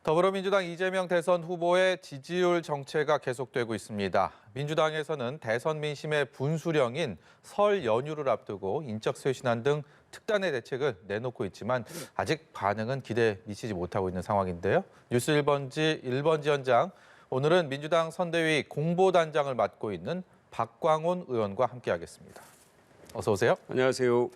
더불어민주당 이재명 대선 후보의 지지율 정체가 계속되고 있습니다. 민주당에서는 대선 민심의 분수령인 설 연휴를 앞두고 인적 쇄신안 등 특단의 대책을 내놓고 있지만 아직 반응은 기대에 미치지 못하고 있는 상황인데요. 뉴스 1번지 현장, 오늘은 민주당 선대위 공보단장을 맡고 있는 박광온 의원과 함께하겠습니다. 어서 오세요. 안녕하세요.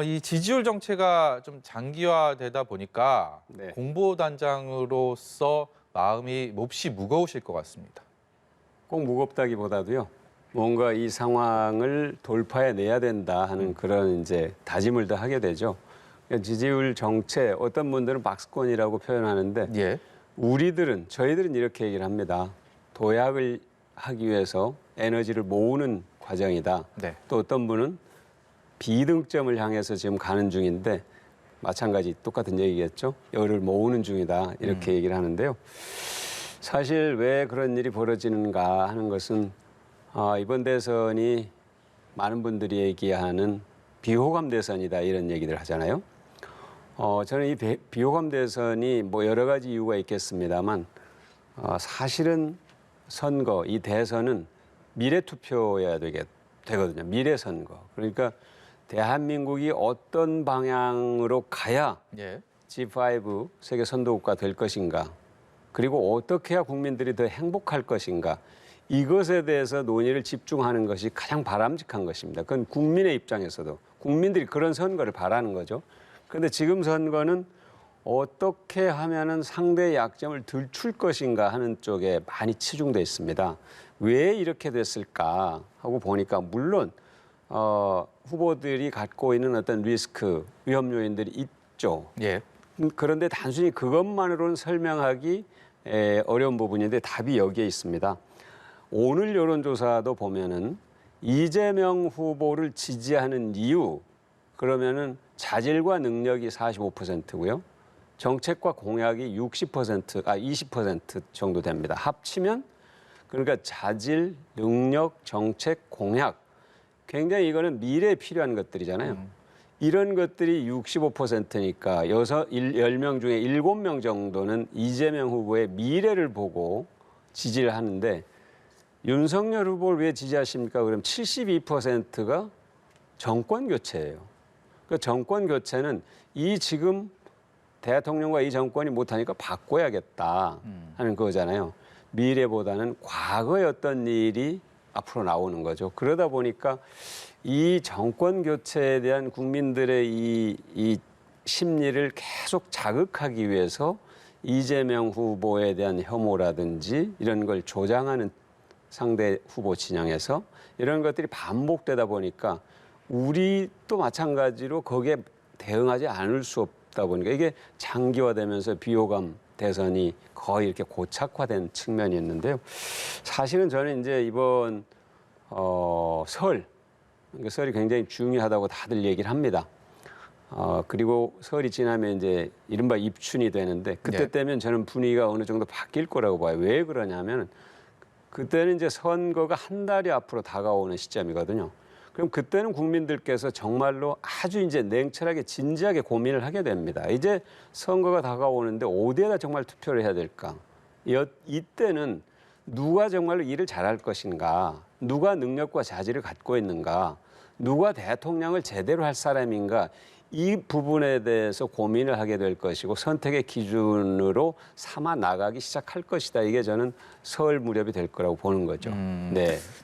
이 지지율 정체가 좀 장기화되다 보니까 공보단장으로서 마음이 몹시 무거우실 것 같습니다. 꼭 무겁다기보다도요. 뭔가 이 상황을 돌파해내야 된다 하는 그런 이제 다짐을 더 하게 되죠. 그러니까 지지율 정체, 어떤 분들은 박스권이라고 표현하는데 저희들은 이렇게 얘기를 합니다. 도약을 하기 위해서 에너지를 모으는 과정이다. 또 어떤 분은 비등점을 향해서 지금 가는 중인데 마찬가지 똑같은 얘기겠죠. 열을 모으는 중이다. 이렇게 얘기를 하는데요. 사실 왜 그런 일이 벌어지는가 하는 것은 이번 대선이 많은 분들이 얘기하는 비호감 대선이다 이런 얘기들 하잖아요. 저는 이 비호감 대선이 뭐 여러 가지 이유가 있겠습니다만 사실은 선거, 이 대선은 미래투표여야 되거든요. 미래선거. 그러니까 대한민국이 어떤 방향으로 가야 G5 세계 선도국가 될 것인가, 그리고 어떻게 해야 국민들이 더 행복할 것인가, 이것에 대해서 논의를 집중하는 것이 가장 바람직한 것입니다. 그건 국민의 입장에서도 국민들이 그런 선거를 바라는 거죠. 그런데 지금 선거는 어떻게 하면은 상대의 약점을 들출 것인가 하는 쪽에 많이 치중돼 있습니다. 왜 이렇게 됐을까 하고 보니까 물론 후보들이 갖고 있는 어떤 리스크, 위험 요인들이 있죠. 그런데 단순히 그것만으로는 설명하기 어려운 부분인데 답이 여기에 있습니다. 오늘 여론조사도 보면은 이재명 후보를 지지하는 이유, 그러면은 자질과 능력이 45%고요. 정책과 공약이 20% 정도 됩니다. 합치면 그러니까 자질, 능력, 정책, 공약, 굉장히 이거는 미래에 필요한 것들이잖아요. 이런 것들이 65%니까 10명 중에 7명 정도는 이재명 후보의 미래를 보고 지지를 하는데 윤석열 후보를 왜 지지하십니까? 그럼 72%가 정권 교체예요. 그 정권 교체는 이 지금 대통령과 이 정권이 못하니까 바꿔야겠다 하는 거잖아요. 미래보다는 과거의 어떤 일이 앞으로 나오는 거죠. 그러다 보니까 이 정권 교체에 대한 국민들의 이 심리를 계속 자극하기 위해서 이재명 후보에 대한 혐오라든지 이런 걸 조장하는 상대 후보 진영에서 이런 것들이 반복되다 보니까 우리도 마찬가지로 거기에 대응하지 않을 수 없다 보니까 이게 장기화되면서 비호감 대선이 거의 이렇게 고착화된 측면이 있는데요. 사실은 저는 이제 이번 설이 굉장히 중요하다고 다들 얘기를 합니다. 그리고 설이 지나면 이제 이른바 입춘이 되는데 그때 되면 저는 분위기가 어느 정도 바뀔 거라고 봐요. 왜 그러냐면 그때는 이제 선거가 한 달이 앞으로 다가오는 시점이거든요. 그럼 그때는 국민들께서 정말로 아주 이제 냉철하게 진지하게 고민을 하게 됩니다. 이제 선거가 다가오는데 어디에다 정말 투표를 해야 될까? 이때는 누가 정말로 일을 잘할 것인가? 누가 능력과 자질을 갖고 있는가? 누가 대통령을 제대로 할 사람인가? 이 부분에 대해서 고민을 하게 될 것이고 선택의 기준으로 삼아 나가기 시작할 것이다. 이게 저는 설 무렵이 될 거라고 보는 거죠.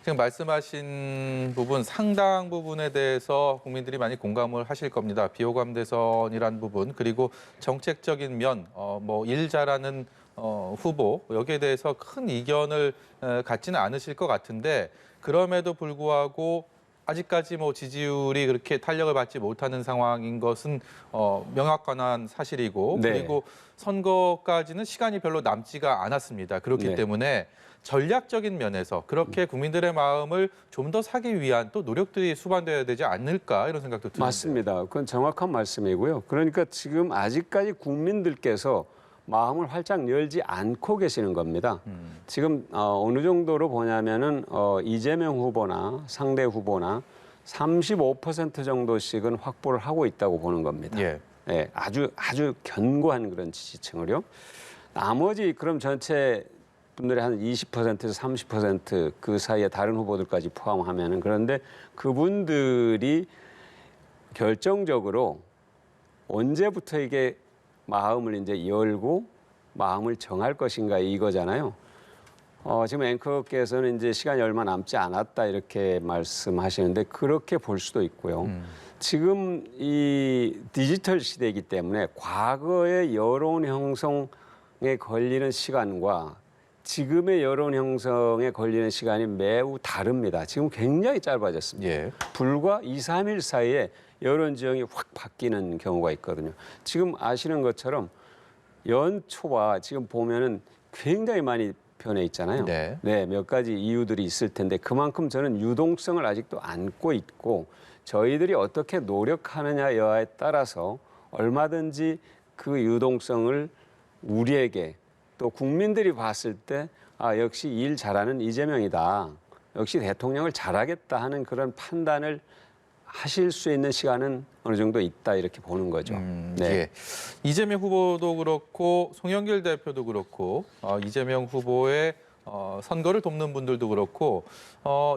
지금 말씀하신 부분 상당 부분에 대해서 국민들이 많이 공감을 하실 겁니다. 비호감 대선이란 부분 그리고 정책적인 면, 일 잘하는 후보 여기에 대해서 큰 이견을 갖지는 않으실 것 같은데 그럼에도 불구하고 아직까지 지지율이 그렇게 탄력을 받지 못하는 상황인 것은 명확한 사실이고 그리고 선거까지는 시간이 별로 남지가 않았습니다. 그렇기 때문에 전략적인 면에서 그렇게 국민들의 마음을 좀 더 사기 위한 또 노력들이 수반돼야 되지 않을까 이런 생각도 드는데. 맞습니다. 그건 정확한 말씀이고요. 그러니까 지금 아직까지 국민들께서 마음을 활짝 열지 않고 계시는 겁니다. 지금 어느 정도로 보냐면은 이재명 후보나 상대 후보나 35% 정도씩은 확보를 하고 있다고 보는 겁니다. 예, 아주 견고한 그런 지지층을요. 나머지 그럼 전체 분들의 한 20%에서 30%그 사이에 다른 후보들까지 포함하면은 그런데 그분들이 결정적으로 언제부터 이게 마음을 이제 열고 마음을 정할 것인가 이거잖아요. 지금 앵커께서는 이제 시간이 얼마 남지 않았다 이렇게 말씀하시는데 그렇게 볼 수도 있고요. 지금 이 디지털 시대이기 때문에 과거의 여론 형성에 걸리는 시간과 지금의 여론 형성에 걸리는 시간이 매우 다릅니다. 지금 굉장히 짧아졌습니다. 예. 불과 2, 3일 사이에 여론 지형이 확 바뀌는 경우가 있거든요. 지금 아시는 것처럼 연초와 지금 보면은 굉장히 많이 변해 있잖아요. 네. 네, 몇 가지 이유들이 있을 텐데 그만큼 저는 유동성을 아직도 안고 있고 저희들이 어떻게 노력하느냐에 따라서 얼마든지 그 유동성을 우리에게 또 국민들이 봤을 때 역시 일 잘하는 이재명이다. 역시 대통령을 잘하겠다 하는 그런 판단을 하실 수 있는 시간은 어느 정도 있다 이렇게 보는 거죠. 네. 예. 이재명 후보도 그렇고 송영길 대표도 그렇고 이재명 후보의 선거를 돕는 분들도 그렇고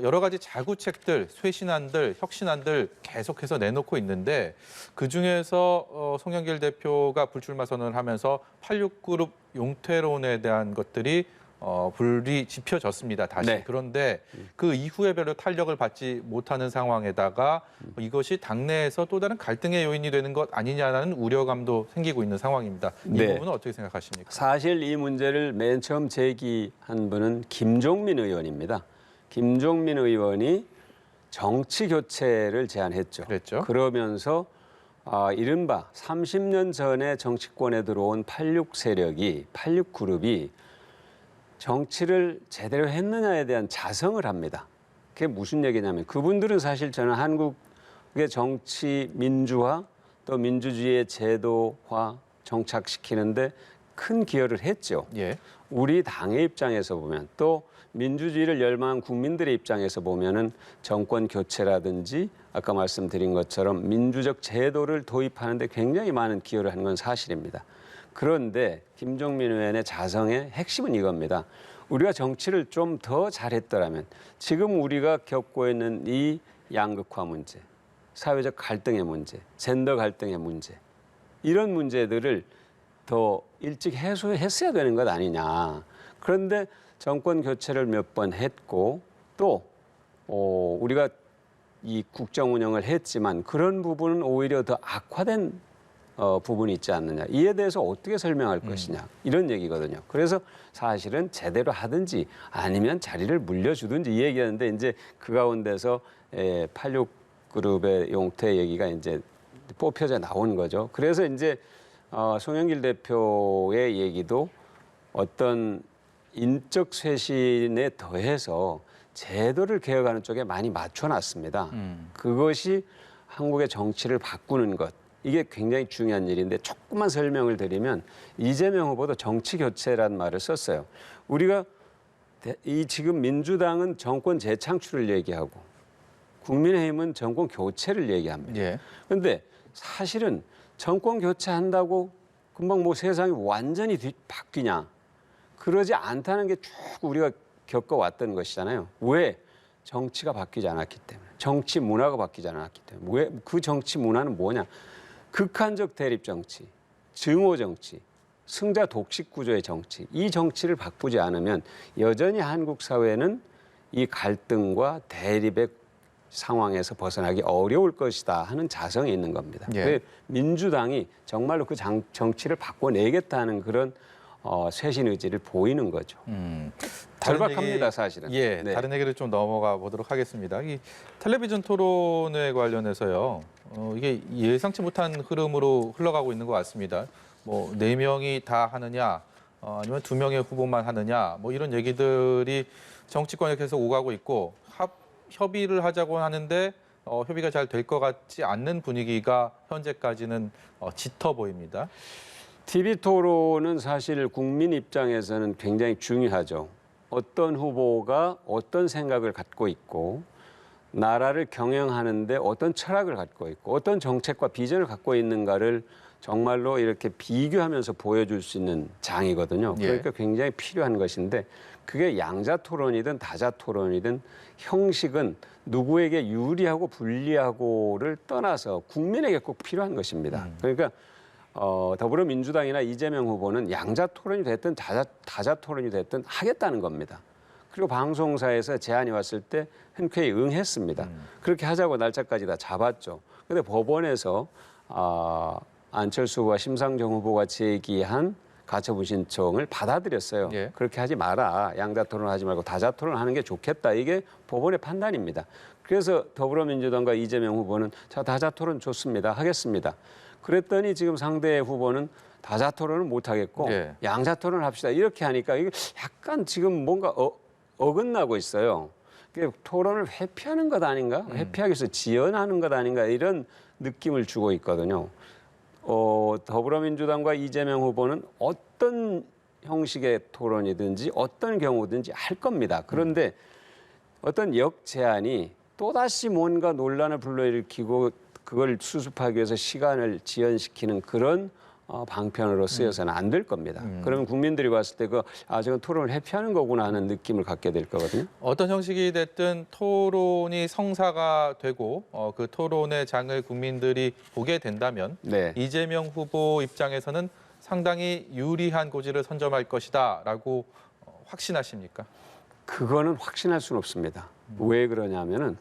여러 가지 자구책들, 쇄신안들, 혁신안들 계속해서 내놓고 있는데 그중에서 송영길 대표가 불출마 선언을 하면서 86그룹 용퇴론에 대한 것들이 불이 지펴졌습니다. 다시. 네. 그런데 그 이후에 별로 탄력을 받지 못하는 상황에다가 이것이 당내에서 또 다른 갈등의 요인이 되는 것 아니냐라는 우려감도 생기고 있는 상황입니다. 이 네. 부분은 어떻게 생각하십니까? 사실 이 문제를 맨 처음 제기한 분은 김종민 의원입니다. 김종민 의원이 정치 교체를 제안했죠. 그랬죠. 그러면서 이른바 30년 전에 정치권에 들어온 86 세력이 86그룹이 정치를 제대로 했느냐에 대한 자성을 합니다. 그게 무슨 얘기냐면 그분들은 사실 저는 한국의 정치 민주화 또 민주주의의 제도화 정착시키는데 큰 기여를 했죠. 예. 우리 당의 입장에서 보면 또 민주주의를 열망한 국민들의 입장에서 보면은 정권 교체라든지 아까 말씀드린 것처럼 민주적 제도를 도입하는데 굉장히 많은 기여를 한 건 사실입니다. 그런데 김종민 의원의 자성의 핵심은 이겁니다. 우리가 정치를 좀 더 잘했더라면 지금 우리가 겪고 있는 이 양극화 문제, 사회적 갈등의 문제, 젠더 갈등의 문제 이런 문제들을 더 일찍 해소했어야 되는 것 아니냐. 그런데 정권 교체를 몇 번 했고 또 우리가 이 국정 운영을 했지만 그런 부분은 오히려 더 악화된 부분이 있지 않느냐. 이에 대해서 어떻게 설명할 것이냐. 이런 얘기거든요. 그래서 사실은 제대로 하든지 아니면 자리를 물려주든지 이 얘기하는데 이제 그 가운데서 86그룹의 용퇴 얘기가 이제 뽑혀져 나온 거죠. 그래서 이제 송영길 대표의 얘기도 어떤 인적 쇄신에 더해서 제도를 개혁하는 쪽에 많이 맞춰놨습니다. 그것이 한국의 정치를 바꾸는 것. 이게 굉장히 중요한 일인데 조금만 설명을 드리면 이재명 후보도 정치 교체라는 말을 썼어요. 우리가 이 지금 민주당은 정권 재창출을 얘기하고 국민의힘은 정권 교체를 얘기합니다. 그런데 사실은 정권 교체한다고 금방 뭐 세상이 완전히 바뀌냐? 그러지 않다는 게 쭉 우리가 겪어왔던 것이잖아요. 왜? 정치가 바뀌지 않았기 때문에. 정치 문화가 바뀌지 않았기 때문에. 왜? 그 정치 문화는 뭐냐? 극한적 대립 정치, 증오 정치, 승자 독식 구조의 정치. 이 정치를 바꾸지 않으면 여전히 한국 사회는 이 갈등과 대립의 상황에서 벗어나기 어려울 것이다 하는 자성이 있는 겁니다. 민주당이 정말로 그 정치를 바꿔내겠다는 그런 쇄신 의지를 보이는 거죠. 절박합니다, 사실은. 예, 네. 다른 얘기를 좀 넘어가 보도록 하겠습니다. 이 텔레비전 토론회 관련해서요, 이게 예상치 못한 흐름으로 흘러가고 있는 것 같습니다. 뭐 4명이 다 하느냐, 아니면 2명의 후보만 하느냐, 뭐 이런 얘기들이 정치권에 계속 오가고 있고 협의를 하자고 하는데 협의가 잘 될 것 같지 않는 분위기가 현재까지는 짙어 보입니다. TV 토론은 사실 국민 입장에서는 굉장히 중요하죠. 어떤 후보가 어떤 생각을 갖고 있고 나라를 경영하는데 어떤 철학을 갖고 있고 어떤 정책과 비전을 갖고 있는가를 정말로 이렇게 비교하면서 보여줄 수 있는 장이거든요. 예. 그러니까 굉장히 필요한 것인데 그게 양자 토론이든 다자 토론이든 형식은 누구에게 유리하고 불리하고를 떠나서 국민에게 꼭 필요한 것입니다. 그러니까 더불어민주당이나 이재명 후보는 양자 토론이 됐든 다자 토론이 됐든 하겠다는 겁니다. 그리고 방송사에서 제안이 왔을 때 흔쾌히 응했습니다. 그렇게 하자고 날짜까지 다 잡았죠. 그런데 법원에서 안철수 후보와 심상정 후보가 제기한 가처분 신청을 받아들였어요. 예. 그렇게 하지 마라. 양자 토론하지 말고 다자 토론하는 게 좋겠다. 이게 법원의 판단입니다. 그래서 더불어민주당과 이재명 후보는 자 다자 토론 좋습니다. 하겠습니다. 그랬더니 지금 상대 후보는 다자 토론은 못 하겠고 예. 양자 토론을 합시다. 이렇게 하니까 이게 약간 지금 뭔가 어긋나고 있어요. 토론을 회피하는 것 아닌가? 회피하기 위해서 지연하는 것 아닌가? 이런 느낌을 주고 있거든요. 더불어민주당과 이재명 후보는 어떤 형식의 토론이든지 어떤 경우든지 할 겁니다. 그런데 어떤 역제안이 또다시 뭔가 논란을 불러일으키고 그걸 수습하기 위해서 시간을 지연시키는 그런 방편으로 쓰여서는 안 될 겁니다. 그러면 국민들이 봤을 때 저건 토론을 회피하는 거구나 하는 느낌을 갖게 될 거거든요. 어떤 형식이 됐든 토론이 성사가 되고 그 토론의 장을 국민들이 보게 된다면 네. 이재명 후보 입장에서는 상당히 유리한 고지를 선점할 것이다라고 확신하십니까? 그거는 확신할 수는 없습니다. 왜 그러냐면은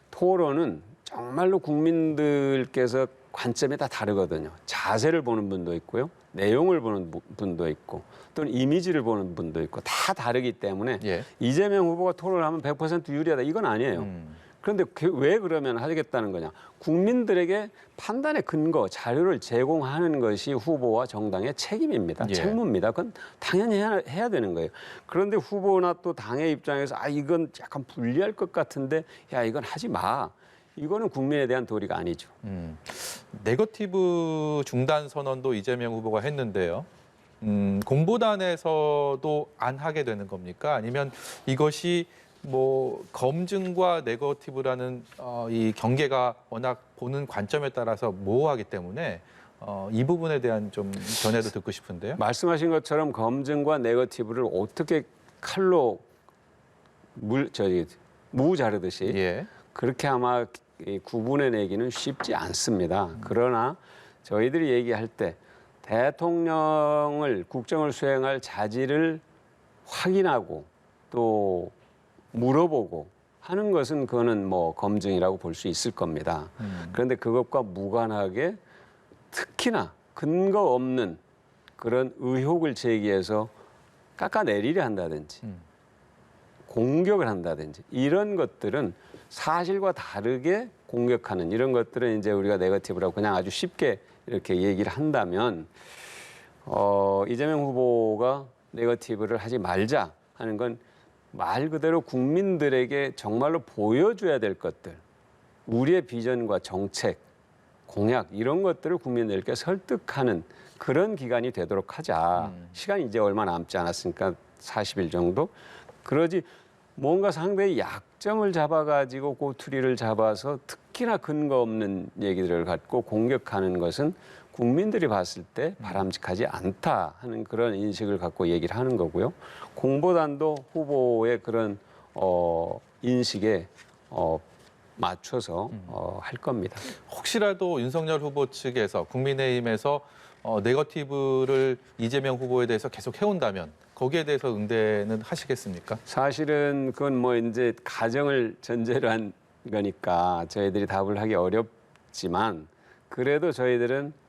토론은 정말로 국민들께서 관점이 다 다르거든요. 자세를 보는 분도 있고요. 내용을 보는 분도 있고 또는 이미지를 보는 분도 있고 다 다르기 때문에 예. 이재명 후보가 토론을 하면 100% 유리하다. 이건 아니에요. 그런데 왜 그러면 하겠다는 거냐. 국민들에게 판단의 근거, 자료를 제공하는 것이 후보와 정당의 책임입니다. 예. 책무입니다. 그건 당연히 해야 되는 거예요. 그런데 후보나 또 당의 입장에서 이건 약간 불리할 것 같은데 야 이건 하지 마. 이거는 국민에 대한 도리가 아니죠. 네거티브 중단 선언도 이재명 후보가 했는데요. 공보단에서도 안 하게 되는 겁니까? 아니면 이것이 뭐 검증과 네거티브라는 이 경계가 워낙 보는 관점에 따라서 모호하기 때문에 이 부분에 대한 좀 견해도 듣고 싶은데요. 말씀하신 것처럼 검증과 네거티브를 어떻게 칼로 무 자르듯이 예. 그렇게 아마 구분해내기는 쉽지 않습니다. 그러나 저희들이 얘기할 때 대통령을 국정을 수행할 자질을 확인하고 또 물어보고 하는 것은 그거는 뭐 검증이라고 볼 수 있을 겁니다. 그런데 그것과 무관하게 특히나 근거 없는 그런 의혹을 제기해서 깎아내리려 한다든지 공격을 한다든지 이런 것들은 사실과 다르게 공격하는 이런 것들은 이제 우리가 네거티브라고 그냥 아주 쉽게 이렇게 얘기를 한다면 이재명 후보가 네거티브를 하지 말자 하는 건 말 그대로 국민들에게 정말로 보여줘야 될 것들, 우리의 비전과 정책, 공약 이런 것들을 국민들께 설득하는 그런 기간이 되도록 하자. 시간이 이제 얼마 남지 않았으니까 40일 정도. 그러지 뭔가 상대의 약점을 잡아가지고 꼬투리를 잡아서 특히나 근거 없는 얘기들을 갖고 공격하는 것은 국민들이 봤을 때 바람직하지 않다 하는 그런 인식을 갖고 얘기를 하는 거고요. 공보단도 후보의 그런 인식에 맞춰서 할 겁니다. 혹시라도 윤석열 후보 측에서 국민의힘에서 네거티브를 이재명 후보에 대해서 계속 해온다면 거기에 대해서 응대는 하시겠습니까? 사실은 그건 뭐 이제 가정을 전제로 한 거니까 저희들이 답을 하기 어렵지만 그래도 저희들은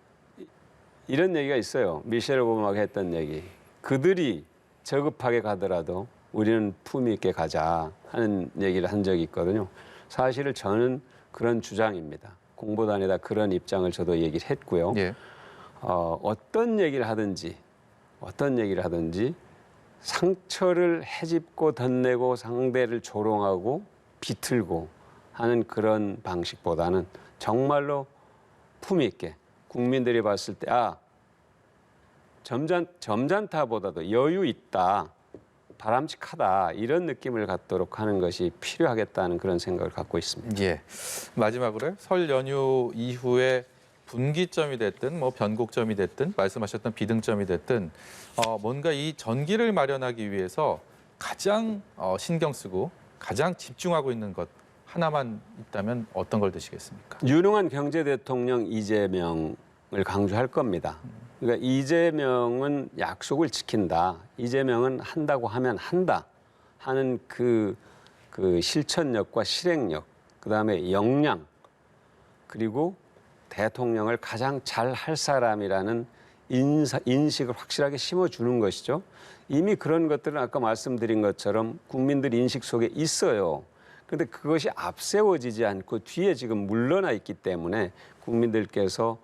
이런 얘기가 있어요. 미셸 오바마가 했던 얘기. 그들이 저급하게 가더라도 우리는 품위 있게 가자 하는 얘기를 한 적이 있거든요. 사실은 저는 그런 주장입니다. 공보단에다 그런 입장을 저도 얘기를 했고요. 예. 어떤 얘기를 하든지 상처를 헤집고 덧내고 상대를 조롱하고 비틀고 하는 그런 방식보다는 정말로 품위 있게 국민들이 봤을 때 점잖다보다도 여유 있다, 바람직하다 이런 느낌을 갖도록 하는 것이 필요하겠다는 그런 생각을 갖고 있습니다. 예. 마지막으로 설 연휴 이후에 분기점이 됐든 뭐 변곡점이 됐든 말씀하셨던 비등점이 됐든 뭔가 이 전기를 마련하기 위해서 가장 신경 쓰고 가장 집중하고 있는 것 하나만 있다면 어떤 걸 드시겠습니까? 유능한 경제 대통령 이재명을 강조할 겁니다. 그러니까 이재명은 약속을 지킨다. 이재명은 한다고 하면 한다 하는 그 실천력과 실행력, 그다음에 역량, 그리고 대통령을 가장 잘 할 사람이라는 인식을 확실하게 심어주는 것이죠. 이미 그런 것들은 아까 말씀드린 것처럼 국민들 인식 속에 있어요. 그런데 그것이 앞세워지지 않고 뒤에 지금 물러나 있기 때문에 국민들께서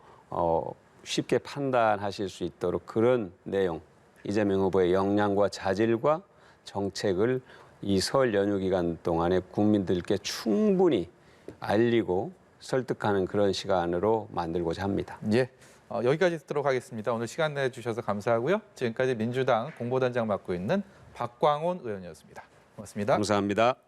쉽게 판단하실 수 있도록 그런 내용, 이재명 후보의 역량과 자질과 정책을 이 설 연휴 기간 동안에 국민들께 충분히 알리고 설득하는 그런 시간으로 만들고자 합니다. 예, 여기까지 듣도록 하겠습니다. 오늘 시간 내주셔서 감사하고요. 지금까지 민주당 공보단장 맡고 있는 박광온 의원이었습니다. 고맙습니다. 감사합니다.